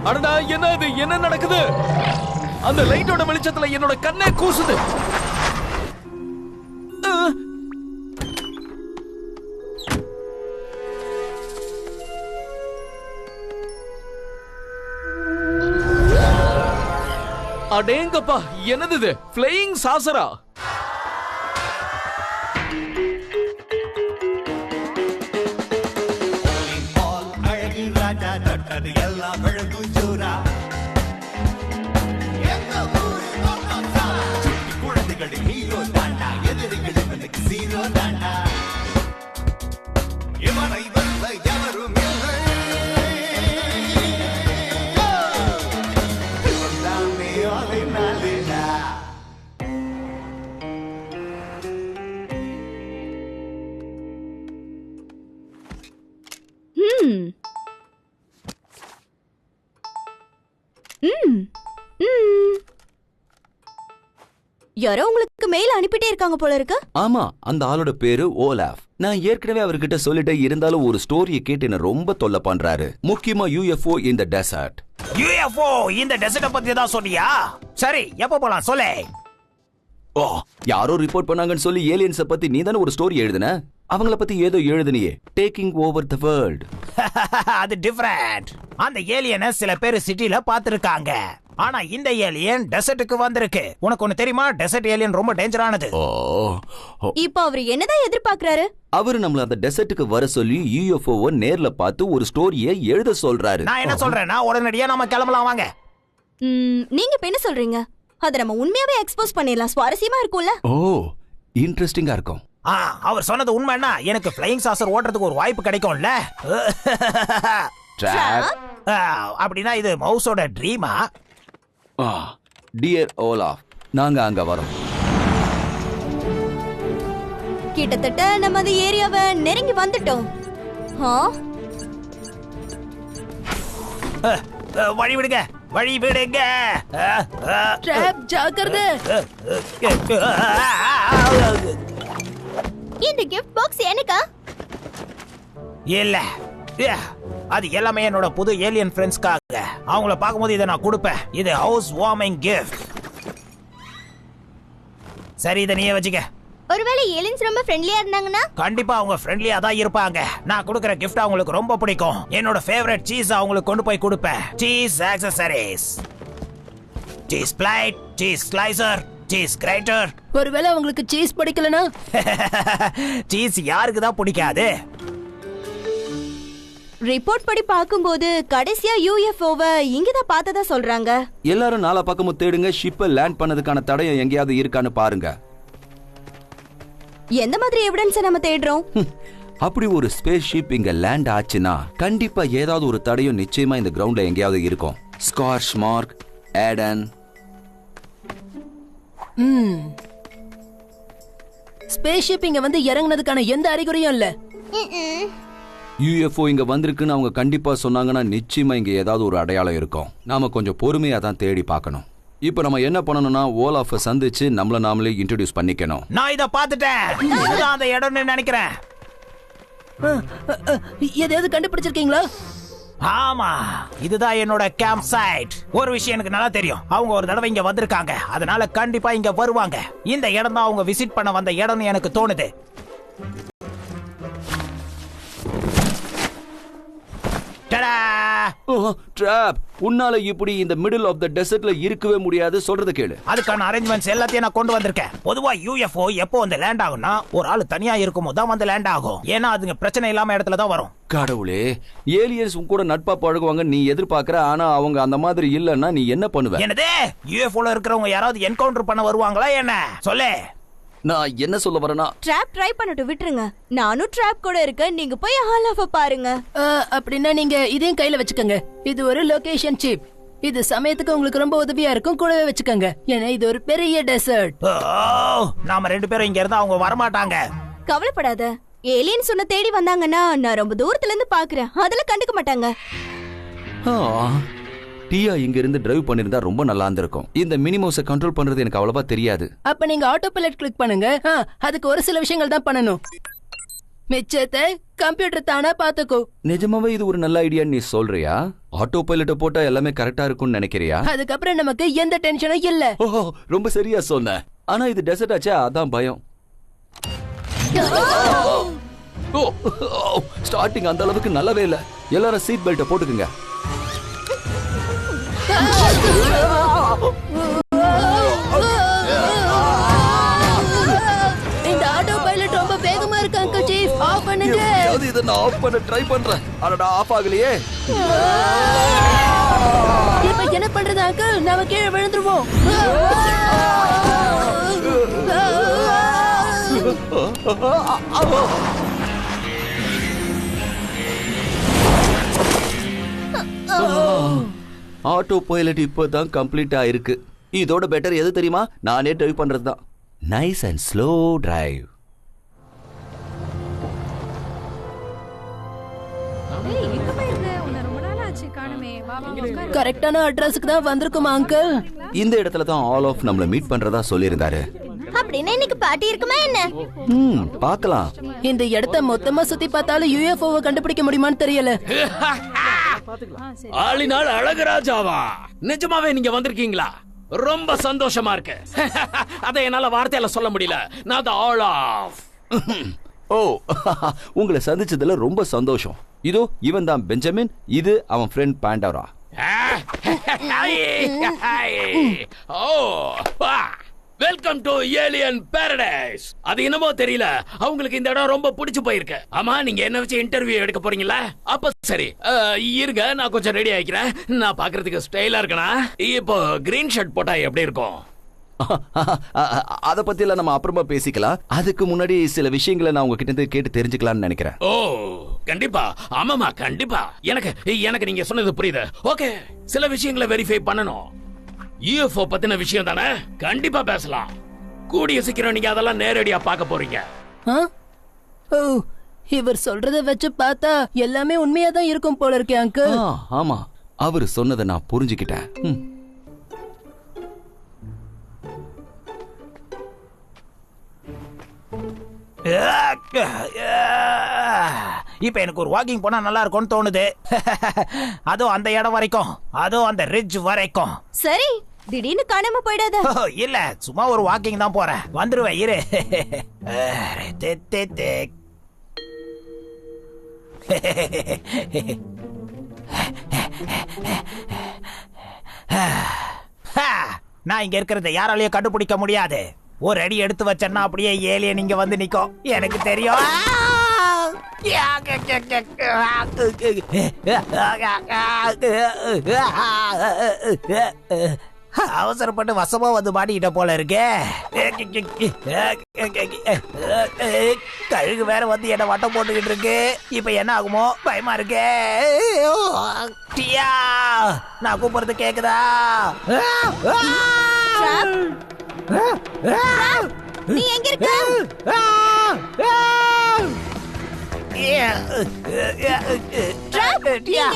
அடடா, என்ன இது? என்ன நடக்குது? அந்த லைட்டோட வெளிச்சத்துல என்னோட கண்ணே கூசுது. அடேங்கப்பா, என்னது இது? ஃப்ளையிங் சாசரா? யாரோ உங்களுக்கு மெயில் அனுப்பிட்டே இருக்காங்க போல இருக்கு. ஆமா, அந்த ஆளோட பேரு ஓலாஃப். நான் ஏற்கனவே அவர்கிட்ட சொல்லிட்டே இருந்தாலும் ஒரு ஸ்டோரியை கேட்டு என்ன ரொம்ப தொல்லை பண்றாரு. முக்கியமா யூஎஃப்ஓ இந்த டெசர்ட். யூஎஃப்ஓ இந்த டெசர்ட் பத்தி தான் சொன்னியா? சரி, எப்ப போலாம் சொல்லு. ஓ, யாரோ ரிப்போர்ட் பண்ணாங்கன்னு சொல்லி ஏலியன்ஸ பத்தி நீ தானே ஒரு ஸ்டோரி எழுதுன? அவங்கள பத்தி ஏதோ எழுதுனியே, டேக்கிங் ஓவர் தி வேர்ல்ட். அது டிஃபரண்ட். அந்த ஏலியனை சில பேர் சிட்டில பாத்துருக்காங்க. ஆனா இந்த ஏலியன் டெசர்ட்டுக்கு வந்திருக்கு. உனக்கு ஒண்ணு தெரியுமா? டெசர்ட் ஏலியன் ரொம்ப டேஞ்சரானது. இப்போ அவர் என்னதான் எதிர்பார்க்கறாரு? அவரு நம்மள அந்த டெசர்ட்டுக்கு வர சொல்லி யூஎஃப்ஓ நேர்ல பார்த்து ஒரு ஸ்டோரியை எழுத சொல்றாரு. நான் என்ன சொல்றேன்னா, உடனடியா நம்ம கிளம்பலாம் வாங்க. நீங்க இப்ப என்ன சொல்றீங்க? அத நம்ம உண்மையாவே எக்ஸ்போஸ் பண்ணிடலாம். சுவாரஸ்யமா இருக்கும்ல? ஓ, இன்ட்ரெஸ்டிங்கா இருக்கும். அவர் சொன்னது உண்மைன்னா எனக்கு ஃப்ளையிங் சாசர் ஓட்டுறதுக்கு ஒரு வாய்ப்பு கிடைக்கும்ல. அப்படின்னா இது மவுஸோட ட்ரீமா? டியர் ஓலாஃப், நாங்க அங்க வரோம். கிட்டத்தட்ட நம்ம அந்த ஏரியாவை நெருங்கி வந்துட்டோம். வழி விடுங்க, வழி விடுங்க. ட்ராப், ஜாக்கிரதை. இந்த கிஃப்ட் பாக்ஸ் எனக்கா? இல்ல, அது எல்லாமே என்னோட புது ஏலியன் ஃப்ரெண்ட்ஸ்க்காக. அவங்கள பார்க்கும்போது இதை நான் கொடுப்பேன். இது ஹவுஸ் வார்மிங் கிஃப்ட். சரி, இதை நீயே வச்சுக்க. ஒருவேளை ஏலியன்ஸ் ரொம்ப ஃப்ரெண்ட்லியா இருந்தாங்கன்னா? கண்டிப்பா அவங்க ஃப்ரெண்ட்லியா தான் இருப்பாங்க. நான் கொடுக்கிற கிஃப்ட் அவங்களுக்கு ரொம்ப பிடிக்கும். என்னோட ஃபேவரட் சீஸ் அவங்களுக்கு கொண்டு போய் கொடுப்பேன். Cheese accessories, cheese plate, cheese slicer, cheese grater. ஒருவேளை உங்களுக்கு சீஸ் பிடிக்கலனா? சீஸ் யாருக்கு தான் பிடிக்காது? ரிப்போர்ட் படி பாக்கும்போது கடைசியா யூஎஃப்ஓவை இங்கதான் பார்த்ததா சொல்றாங்க. எல்லாரும் நாலா பக்கமும் தேடுங்க. ஷிப்பை லேண்ட் பண்ணதுக்கான தடயம் எங்கேயாவது இருக்கான்னு பாருங்க. எந்த மாதிரி எவிடன்ஸ் நம்ம தேடுறோம்? அப்படி ஒரு ஸ்பேஸ் ஷிப் இங்க லேண்ட் ஆச்சுன்னா கண்டிப்பா ஏதாவது ஒரு தடயம் நிச்சயமா இந்த கிரவுண்ட்ல எங்கேயாவது இருக்கும். ஸ்கார்ச் மார்க், ஏடன். ஸ்பேஸ் ஷிப் இங்க வந்து இறங்குனதுக்கான எந்த அறிகுறியும் இல்ல. யூஎஃப்ஓ இங்க வந்திருக்குன்னு அவங்க கண்டிப்பா சொன்னாங்கன்னா நிச்சயமா இங்க ஏதாவது ஒரு அடையாளம் இருக்கும். நாம கொஞ்சம் பொறுமையா தான் தேடி பார்க்கணும். இப்போ நம்ம என்ன பண்ணணும்னா ஓலாஃப சந்திச்சு நம்மள நாமளே இன்ட்ரோடியூஸ் பண்ணிக்கணும். நான் இத பார்த்துட்டேன். இதுதான் அந்த இடம்னு நினைக்கிறேன். எதையாவது கண்டுபிடிச்சிருக்கீங்களா? ஆமா, இதுதான் என்னோட கேம்ப் சைட். ஒரு விஷயம் எனக்கு நல்லா தெரியும். அவங்க ஒரு தடவை இங்க வந்திருக்காங்க, அதனால கண்டிப்பா இங்க வருவாங்க. இந்த இடம் தான் அவங்க விசிட் பண்ண வந்த இடம்னு எனக்கு தோணுது. ட்ராப், உன்னால இப்படி இந்த மிடில் ஆஃப் தி டெசர்ட்ல இருக்கவே முடியாது. சொல்றத கேளு. அதுக்கான அரேஞ்ச்மெண்ட்ஸ் எல்லாத்தையும் நான் கொண்டு வந்திருக்கேன். பொதுவா யூஎஃப்ஓ எப்போ வந்து லேண்ட் ஆகும்னா ஒரு ஆள் தனியா இருக்கும்போது தான் வந்து லேண்ட் ஆகும். ஏன்னா அதுங்க பிரச்சனை இல்லாம இடத்துல தான் வரும். கடவுளே, ஏலியன்ஸ் உன் கூட நட்பா பழகுவாங்க நீ எதிர்பார்க்கற. ஆனா அவங்க அந்த மாதிரி இல்லன்னா நீ என்ன பண்ணுவ? என்னது? யூஎஃப்ஓல இருக்கிறவங்க யாராவது என்கவுண்டர் பண்ண வருவாங்களா என்ன? சொல்லு. நான் என்ன சொல்ல வரேன்னா, ட்ராப் ட்ரை பண்ணிட்டு விட்டுருங்க. நானும் ட்ராப் கூட இருக்கேன். நீங்க போய் ஹால் ஆஃப் பாருங்க. அப்படின்னா நீங்க இதையும் கையில வச்சுக்கோங்க. இது ஒரு லொகேஷன் சிப். இது சமயத்துக்கு உங்களுக்கு ரொம்ப உதவியா இருக்கும். கூடவே வச்சுக்கோங்க. ஏன்னா இது ஒரு பெரிய டெசர்ட். நாம ரெண்டு பேரும் இங்க இருந்தா அவங்க வரமாட்டாங்க. கவலைப்படாத. ஏலியன்ஸ் உன்னை தேடி வந்தாங்கன்னா நான் ரொம்ப தூரத்துல இருந்து பாக்குறேன். அதெல்லாம் கண்டுக்க மாட்டாங்க. டியா இங்க இருந்து டிரைவ் பண்ணிருந்தா ரொம்ப நல்லா இருந்திருக்கும். இந்த மினிமவுஸை கண்ட்ரோல் பண்றது எனக்கு அவ்வளவா தெரியாது. அப்ப நீங்க ஆட்டோ பைலட் கிளிக் பண்ணுங்க. அதுக்கு ஒரு சில விஷயங்கள் தான் பண்ணணும். மிச்சத்தை கம்ப்யூட்டர் தானா பாத்துக்கோ. நிஜமாவே இது ஒரு நல்ல ஐடியா நீ சொல்றியா? ஆட்டோ பைலட்ட போட்டா எல்லாமே கரெக்டா இருக்கும்னு நினைக்கிறியா? அதுக்கப்புறம் நமக்கு எந்த டென்ஷனும் இல்ல. ஓ ரொம்ப சரியா சொன்ன. ஆனா இது டெசர்ட் ஆச்சே, அதான் பயம். ஸ்டார்டிங் அந்த அளவுக்கு நல்லாவே இல்ல. எல்லாரும் சீட் பெல்ட்ட போட்டுக்குங்க. இந்த ஆட்டோ பைலட் ரொம்ப வேகமா இருக்கு அங்கிள் சீஃப். ஆஃப் பண்ணுங்க. இத நான் ஆஃப் பண்ண ட்ரை பண்றேன். அடடா ஆஃப் ஆகலையே. இப்ப என்ன பண்றது அங்கிள்? நாம கீழே விழுந்துருவோம். ஆட்டோ பைலட் இப்பதான் கம்ப்ளீட் ஆயிருக்கு. இதோட பெட்டர் எது தெரியுமா? நானே டிரைவ் பண்றதுதான். Nice and slow drive. கரெக்டான அட்ரஸ்க்கு தான் வந்திருக்குமா அங்கிள்? இந்த இடத்துல தான் ஆல் ஆஃப் நம்மள மீட் பண்றதா சொல்லியிருந்தாரு. அப்படின்னா இன்னைக்கு பார்ட்டி இருக்குமா என்ன? பார்க்கலாம். இந்த இடத்த மொத்தமா சுத்தி பார்த்தாலும் யுஎஃப்ஓவை கண்டுபிடிக்க முடியுமான்னு தெரியல. ஆளினால் அழகராஜாவா? நிஜமாவே நீங்க வந்திருக்கீங்களா? ரொம்ப சந்தோஷமா இருக்கு. அதை என்னால வார்த்தையில சொல்ல முடியல. நான் ஆல் ஆஃப். ஓ உங்களை சந்திச்சதுல ரொம்ப சந்தோஷம். இதோ இவன் தான் பெஞ்சமின். இது அவன் friend Pandora. Welcome to alien Paradise. அது என்னமோ தெரியல, அவங்களுக்கு இந்த இடம் ரொம்ப பிடிச்சு போயிருக்கு. ஆமா, நீங்க என்ன வச்சு இன்டர்வியூ எடுக்க போறீங்களா? அப்ப சரி, இருங்க, நான் கொஞ்சம் ரெடி ஆயிக்கிறேன். நான் பாக்குறதுக்கு ஸ்டைலா இருக்கனா? இப்போ கிரீன் ஷர்ட் போட்டா எப்படி இருக்கும்? அத பத்தி எல்லாம் நம்ம அப்புறமா பேசிக்கலாம். அதுக்கு முன்னாடி சில விஷயங்களை நான் உங்ககிட்ட இருந்து கேட்டு தெரிஞ்சுக்கலாம்னு நினைக்கிறேன். ஓ கண்டிப்பா. ஆமாமா கண்டிப்பா. எனக்கு நீங்க சொன்னது புரியுது. ஓகே, சில விஷயங்களை வெரிஃபை பண்ணணும். யூஎஃப்ஓ பத்தின விஷயம் தானே? கண்டிப்பா பேசலாம். கூடிய சீக்கிரம் நீங்க அதெல்லாம் நேரடியா பார்க்க போறீங்க. ஓ இவர் சொல்றத வச்சு பார்த்தா எல்லாமே உண்மையா தான் இருக்கும் போல இருக்கே அங்கிள். ஆமா, அவர் சொன்னதை நான் புரிஞ்சுக்கிட்டேன். இப்ப எனக்கு ஒரு வாக்கிங் போனா நல்லா இருக்கும்னு தோணுது. அதோ அந்த இடம் வரைக்கும், அதோ அந்த ரிட்ஜ் வரைக்கும். சரி, திடீர்னு காணாம போயிடாத. இல்ல, சும்மா ஒரு வாக்கிங் தான் போறேன். வந்துருவேன், இரு. நான் இங்க இருக்கிறத யாராலையும் கண்டுபிடிக்க முடியாது. ஒரு அடி எடுத்து வச்சேன்னா அப்படியே ஏலியன் இங்க வந்து நிக்கும். எனக்கு தெரியும். அவசரப்பட்டு வசமா வந்து மாட்டிக்கிட்ட போல இருக்கே. கழுகு வேற வந்து என்ன வட்டம் போட்டுக்கிட்டு இருக்கு. இப்ப என்ன ஆகுமோ பயமா இருக்கே. நான் கூப்பிடுறது கேக்குதா? நீ எங்க இருக்க? நீ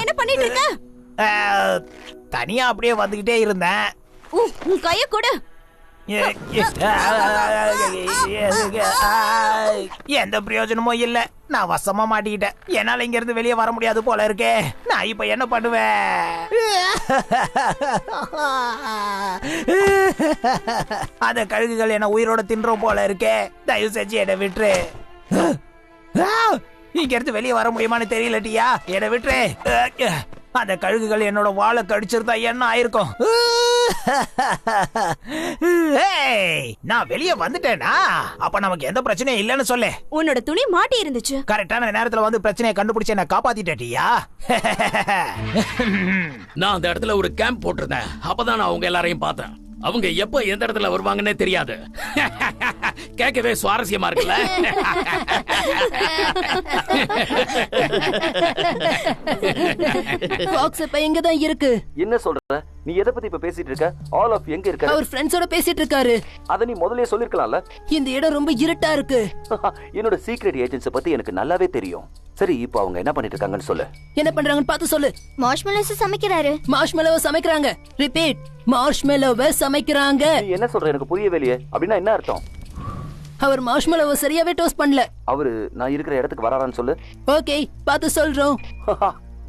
என்ன பண்ணிட்டு இருக்க? தனியா அப்படியே வந்துகிட்டே இருந்தேன். உன் கைய கொடு. எந்த பிரயோஜனமும் இல்ல. நான் வசமா மாட்டிக்கிட்டேன். என்னால இங்க இருந்து வெளியே வர முடியாது போல இருக்கே. நான் இப்ப என்ன பண்ணுவேன்? அந்த கழுகுகள் என்ன உயிரோட தின்றோம் போல இருக்கே. தயவு செஞ்சு என்னை விட்டுரு. இங்க இருந்து வெளியே வர முடியுமான்னு தெரியல. டியா, என்னை விட்டுரு. அந்த கழுகுகள் என்னோட வாழை கடிச்சிருந்தா என்ன ஆயிருக்கும்? நான் வெளியே வந்துட்டேனா? அப்ப நமக்கு எந்த பிரச்சனையும் இல்லன்னு சொல்லு. உன்னோட துணி மாட்டி இருந்துச்சு. கரெக்டான நேரத்துல வந்து பிரச்சனையை கண்டுபிடிச்சு என்ன காப்பாத்திட்டியா? நான் அந்த இடத்துல ஒரு கேம்ப் போட்டிருந்தேன். அப்பதான் நான் அவங்க எல்லாரையும் பார்த்தேன். அவங்க எப்ப எந்த இடத்துல வருவாங்கன்னே தெரியாது. கேட்கவே சுவாரஸ்யமா இருக்குல்ல? பாக்ஸ் இப்ப எங்க தான் இருக்கு. என்ன சொல்ற? நீ எதை பத்தி இப்ப பேசிட்டு இருக்க? ஆல் ஆஃப் எங்க இருக்க? அவர் ஃப்ரெண்ட்ஸோட பேசிட்டு இருக்காரு. அத நீ முதல்லயே சொல்லிருக்கலாம்ல. இந்த இடம் ரொம்ப இருட்டா இருக்கு. என்னோட சீக்ரெட் ஏஜென்ட்ஸ் பத்தி எனக்கு நல்லாவே தெரியும். சரி, இப்போ அவங்க என்ன பண்ணிட்டு இருக்காங்கன்னு சொல்லு. என்ன பண்றாங்கன்னு பார்த்து சொல்லு. மார்ஷ்மெலோஸ் சமைக்கிறாரு. மார்ஷ்மெலோவை சமைக்கிறாங்க. ரிப்பீட், மார்ஷ்மெலோவை சமைக்கிறாங்க. நீ என்ன சொல்ற? எனக்கு புரியவே இல்லையே. அப்படின்னா என்ன அர்த்தம்? அவர் மார்ஷ்மெலோவை சரியாவே டோஸ்ட் பண்ணல. அவரு நான் இருக்கிற இடத்துக்கு வராரான்னு சொல்லு. ஓகே, பார்த்து சொல்றோம்.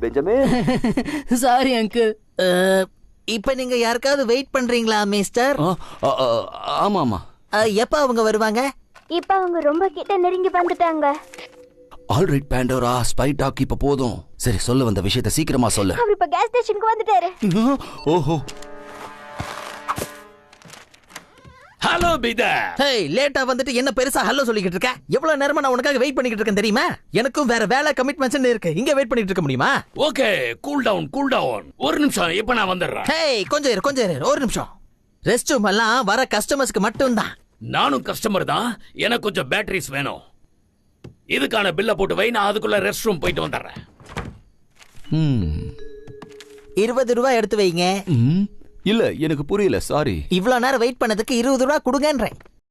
பெஞ்சமின். Sorry uncle. இப்ப நீங்க யாருக்காவது வெயிட் பண்றீங்களா மிஸ்டர்? ஆமா ஆமா. எப்ப அவங்க வருவாங்க? இப்ப அவங்க ரொம்ப கிட்ட நெருங்கி வந்துட்டாங்க. ஆல்ரைட் பாண்டோரா, ஸ்பை டாக் இப்ப போதும். சரி, சொல்ல வந்த விஷயத்தை சீக்கிரமா சொல்லு. அவர் இப்ப கேஸ் ஸ்டேஷனுக்கு வந்துட்டாரு. ஓஹோ. ஹலோ பீதர். ஹேய், லேட்டா வந்துட்டு என்ன பெருசா ஹலோ சொல்லிக்கிட்டு இருக்க? எவ்வளவு நேரமா நான் உனக்காக வெயிட் பண்ணிக்கிட்டு இருக்கேன் தெரியுமா? எனக்கும் வேற வேலை கமிட்மெண்ட்ஸ் இருக்கு. இங்க வெயிட் பண்ணிட்டு இருக்க முடியுமா? Okay, cool down. ஒரு நிமிஷம், இப்ப நான் வந்துடுறேன். ஹேய், கொஞ்சம் இரு ஒரு நிமிஷம். ரெஸ்ட் ரூம் எல்லாம் வர கஸ்டமர்ஸ்க்கு மட்டும் தான். நானும் கஸ்டமர் தான், எனக்கு கொஞ்சம் பேட்டரிஸ் வேணும். இதுக்கான பில்ல போட்டு வை, நான் அதுக்குள்ள ரெஸ்ட் ரூம் போயிட்டு வந்துடுறேன். 20 ரூபாய் எடுத்து வைங்க. இல்ல, எனக்கு புரியல, சாரி. இவ்வளவு நேரம் வெயிட் பண்ணதுக்கு 20 ரூபாய் கொடுங்கன்றேன்.